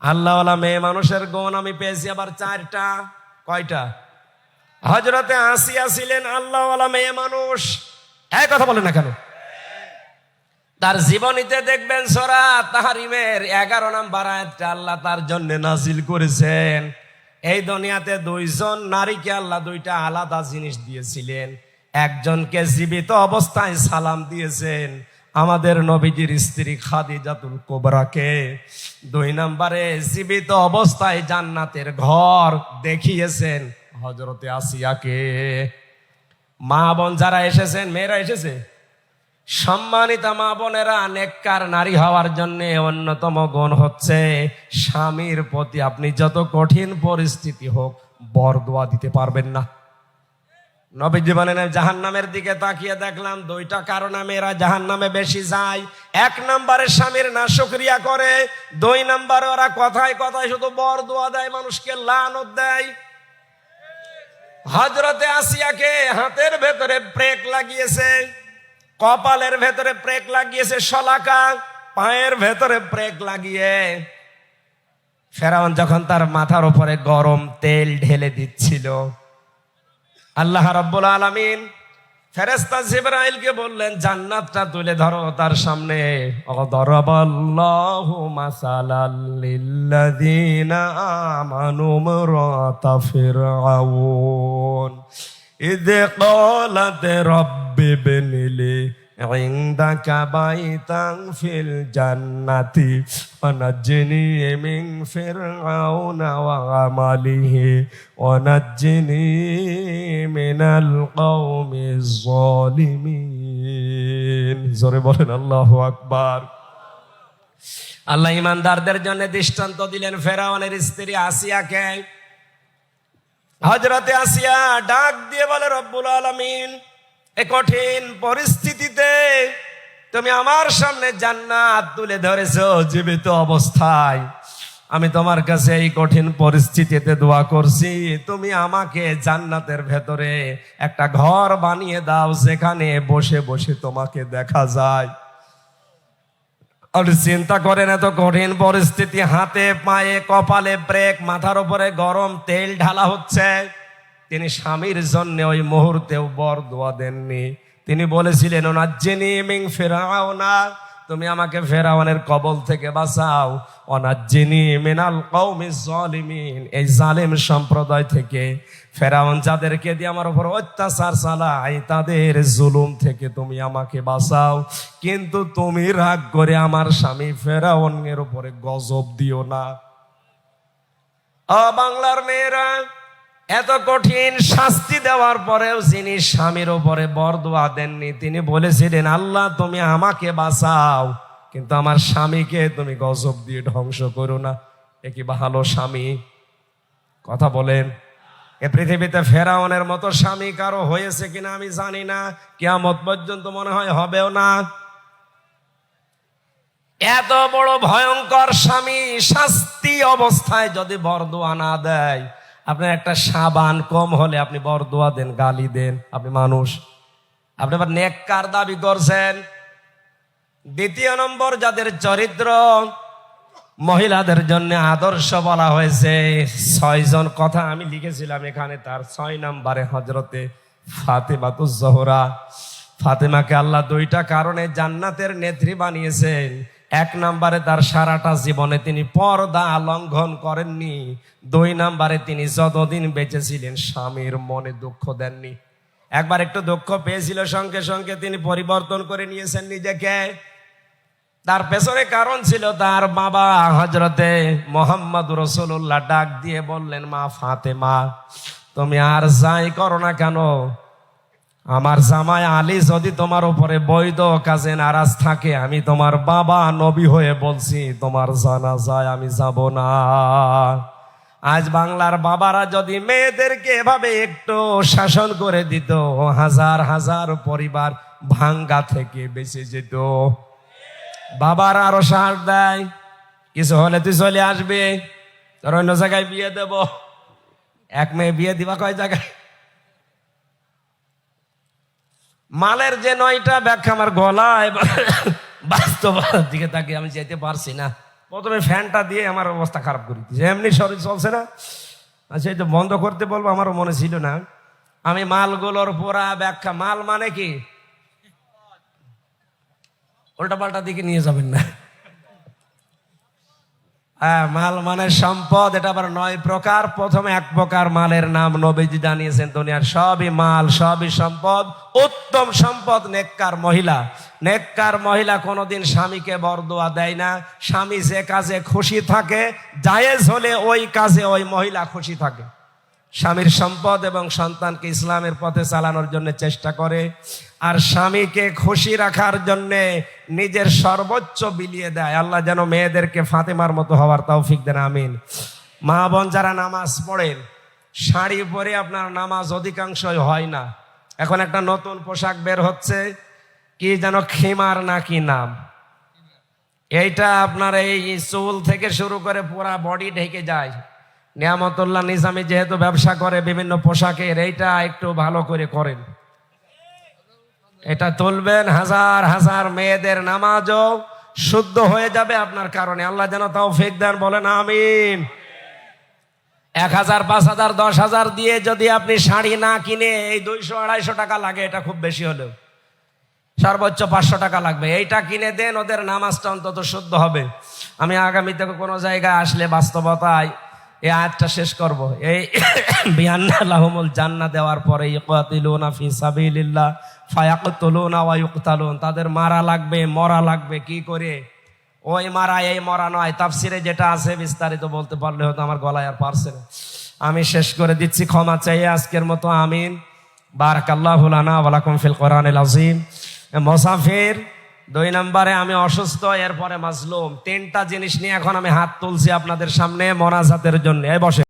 আল্লাহওয়ালা মেয়ে মানুষের গুণ আমি পেয়েছি আবার 4টা। কয়টা? হযরতে আসিয়া ছিলেন আল্লাহওয়ালা মেয়ে মানুষ। এই কথা বলেন না কেন? তার জীবনীতে দেখবেন সূরা তাহরিমের 11 নম্বর আয়াতটা আল্লাহ তার জন্য নাজিল করেছেন। এই দুনিয়াতে 2 জন নারীকে আল্লাহ 2টা আলাদা জিনিস দিয়েছিলেন। একজনকে জীবিত অবস্থায় সালাম দিয়েছেন, আমাদের নবীজির স্ত্রী খাদিজাতুল কুবরাকে। 2 নম্বরে জীবিত অবস্থায় জান্নাতের ঘর দেখিয়েছেন হযরতে আসিয়াকে। মা বোন যারা এসেছেন, মেয়েরা এসেছে, সম্মানিত মা বোনেরা, নেককার নারী হওয়ার জন্য অন্যতম গুণ হচ্ছে স্বামীর প্রতি আপনি যত কঠিন পরিস্থিতি হোক বরদোয়া দিতে পারবেন না। নবীজি বলেন জাহান্নামের দিকে তাকিয়ে দেখলাম 2টা কারণে মেয়েরা জাহান্নামে বেশি যায়। 1 নম্বরে স্বামীর নাশকরিয়া করে, 2 নম্বরে ওরা কথায় কথায় শুধু বরদোয়া দেয়, মানুষকে লানত দেয়। হযরতে আসিয়াকে হাতের ভেতরে ব্রেক লাগিয়েছে, কপালের ভেতরে ব্রেক লাগিয়েছে শলাকা, পায়ের ভেতরে ব্রেক লাগিয়ে ফেরাউন যখন তার মাথার উপরে গরম তেল ঢেলে দিচ্ছিল, আল্লাহ রাব্বুল আলামিন ফেরেশতা জিবরাইলকে বললেন জান্নাতটা তুলে ধরো তার সামনে। দরাবাল্লাহু মাসালাল লিল্লাযিনা আমানু ইমরাতা ফিরআউন ইয ক্বালাত রাব্বি ইবনিলি ইনদাকা বাইতান ফিল জান্নাতি ওয়ানাজ্জিনি মিন ফিরআউনা ওয়া আমালিহি ওয়ানাজ্জিনি মিনাল কওমিজ যালিমিন। জোরে বলেন আল্লাহু আকবার। আল্লাহ ঈমানদারদের জন্য দৃষ্টান্ত দিলেন ফেরাউনের স্ত্রী আসিয়াকে। হযরতে আসিয়া ডাক দিয়ে বলে রব্বুল আলামিন, এই কঠিন পরিস্থিতিতে তুমি আমার সামনে জান্নাত তুলে ধরেছো জীবিত অবস্থায়। আমি তোমার কাছে এই কঠিন পরিস্থিতিতে দোয়া করছি, তুমি আমাকে জান্নাতের ভেতরে একটা ঘর বানিয়ে দাও যেখানে বসে বসে তোমাকে দেখা যায়। আপনি চিন্তা করেন, এত কঠিন পরিস্থিতি, হাতে পায়ে কপালে ব্রেক, মাথার উপরে গরম তেল ঢালা হচ্ছে। তিনি স্বামীর জন্য ওই মুহূর্তেও বরদোয়া দেননি। তিনি বলেছিলেন ওনাজ্জিনি মিন ফিরআউনা, তুমি আমাকে ফেরাউনের কবল থেকে বাঁচাও, ওনাজ্জিনি মিনাল কওমিজ যালিমিন, এই জালিম সম্প্রদায় থেকে, ফেরাউন যাদেরকে দিয়ে আমার উপর অত্যাচার চালায় তাদের জুলুম থেকে তুমি আমাকে বাঁচাও, কিন্তু তুমি রাগ করে আমার স্বামী ফেরাউনের উপরে গজব দিও না। বাংলার মেয়েরা, এত কঠিন শাস্তি দেওয়ার পরেও যিনি স্বামীর উপরে বরদোয়া দেননি, তিনি বলেছিলেন আল্লাহ তুমি আমাকে বাঁচাও, কিন্তু আমার স্বামীকে তুমি গজব দিয়ে ধ্বংস করো না। এ কি ভালো স্বামী? কথা বলেন। এ পৃথিবীতে ফেরাউনের মতো স্বামী কারো হয়েছে কিনা আমি জানি না, কিয়ামত পর্যন্ত মনে হয় হবেও না। এত বড় ভয়ঙ্কর স্বামী শাস্তি অবস্থায় যদি বরদোয়া না দেয়, আপনার একটা সাবান কম হলে আপনি বরদোয়া দেন, গালি দেন, আপনি মানুষ, আপনি আবার নেককার দাবি করছেন। 2 নম্বর, যাদের চরিত্র মহিলাদের জন্য আদর্শ বলা হয়েছে, 6 জন কথা আমি লিখেছিলাম এখানে, তার 6 নম্বরে হযরতে ফাতেমাতুজ জোহরা। ফাতেমাকে আল্লাহ 2টা কারণে জান্নাতের নেত্রী বানিয়েছেন। 1 নম্বরে তার সারাটা জীবনে তিনি পর্দা লঙ্ঘন করেননি। 2 নম্বরে তিনি যতদিন বেঁচে ছিলেন স্বামীর মনে দুঃখ দেননি। একবার একটু দুঃখ পেয়েছিল, সঙ্গে সঙ্গে তিনি পরিবর্তন করে নিয়েছেন নিজেকে। তার পেছনে কারণ ছিল, তার বাবা হযরতে মুহাম্মদ রাসূলুল্লাহ ডাক দিয়ে বললেন, মা ফাতেমা, তুমি আর যাই করো না কেন, আমার জামাই আলী যদি তোমার উপরে বৈধ কাজে নারাজ থাকে, আমি তোমার বাবা নবী হয়ে বলছি তোমার জানাজায় আমি যাব না। আজ বাংলার বাবারা যদি মেয়েদেরকে এভাবে একটু শাসন করে দিত, হাজার হাজার পরিবার ভাঙ্গা থেকে বেঁচে যেত। বাবার আরো সাহস দেয়, কিছু হলে তুই চলে আসবি, তোর অন্য জায়গায় বিয়ে দেব। 1 মেয়ে বিয়ে দিবা কয় জায়গায়? মালের যে 9টা ব্যাখ্যা আমার গলায় বাস্তবতার দিকে তাকে আমি যেতে পারছি না। প্রথমে ফ্যানটা দিয়ে আমার অবস্থা খারাপ করে দিয়েছে, এমনি শরীর চলছে না। আচ্ছা, এই তো বন্ধ করতে বলবো, আমারও মনে ছিল না। আমি মালগুলোর পুরা ব্যাখ্যা, মাল মানে কি উল্টা পাল্টা দিকে নিয়ে যাবেন না। হ্যাঁ, মাল মানে সম্পদ, এটা আবার 9 প্রকার। প্রথমে 1 প্রকার মালের নাম নবীজি জানিয়েছেন, দুনিয়ার সবই মাল, সবই সম্পদ। উত্তম সম্পদ নেককার মহিলা। নেককার মহিলা কোনোদিন স্বামীকে বরদোয়া দেয় না। স্বামী যে কাজে খুশি থাকে, জায়েজ হলে ওই কাজে ওই মহিলা খুশি থাকে। স্বামীর সম্পদ এবং সন্তানকে ইসলামের পথে চালানোর জন্য চেষ্টা করে, আর স্বামীকে খুশি রাখার জন্য নিজের সর্বোচ্চ বিলিয়ে দেয়। আল্লাহ যেন মেয়েদেরকে ফাতেমার মতো হওয়ার তৌফিক দেন, আমিন। মা বোন যারা নামাজ পড়েন, শাড়ি পরে আপনার নামাজ অধিকাংশই হয় না। এখন একটা নতুন পোশাক বের হচ্ছে, কি যেন খিমার নাকি নাম। এইটা আপনার এই চুল থেকে শুরু করে পুরা বডি ঢেকে যায়। নিয়ামতুল্লাহ নিজামী যেহেতু ব্যবসা করে বিভিন্ন পোশাকের, এইটা একটু ভালো করে করেন, এটা তুলবেন। হাজার হাজার মেয়েদের নামাজও শুদ্ধ হয়ে যাবে আপনার কারণে। আল্লাহ যেন তৌফিক দেন, বলেন আমিন। 1000, 5000, 10,000 দিয়ে যদি আপনি শাড়ি না কিনে, এই 200-250 টাকা লাগে, এটা খুব বেশি হলেও সর্বোচ্চ 500 টাকা লাগবে, এইটা কিনে দেন, ওদের নামাজটা অন্তত শুদ্ধ হবে। আমি আগামীতে কোনো জায়গায় আসলে বাস্তবতায় এই আয়াতটা শেষ করব। এই বিআন্না লাহুমুল জান্নাহ দেওয়ার পরে ইকাতিলুনা ফি সাবিলিল্লাহ ফায়াকতুলুনা ওয়া ইউকতালুন, তাদের মারা লাগবে, মরা লাগবে। কি করে? ওই মারা এই মরা নয়। তাফসিরে যেটা আছে বিস্তারিত বলতে পারলে হয়তো আমার গলায় আর পারছে না। আমি শেষ করে দিচ্ছি, ক্ষমা চাইয়ে আজকের মতো, আমিন। বারাকাল্লাহু লানা ওয়া লাকুম ফিল কোরআনিল আযীম। মুসাফির 2 নম্বরে, আমি অসুস্থ, এরপরে মাজলুম। 3টা জিনিস নিয়ে এখন আমি হাত তুলছি আপনাদের সামনে মোনাজাতের জন্য। এই বসে।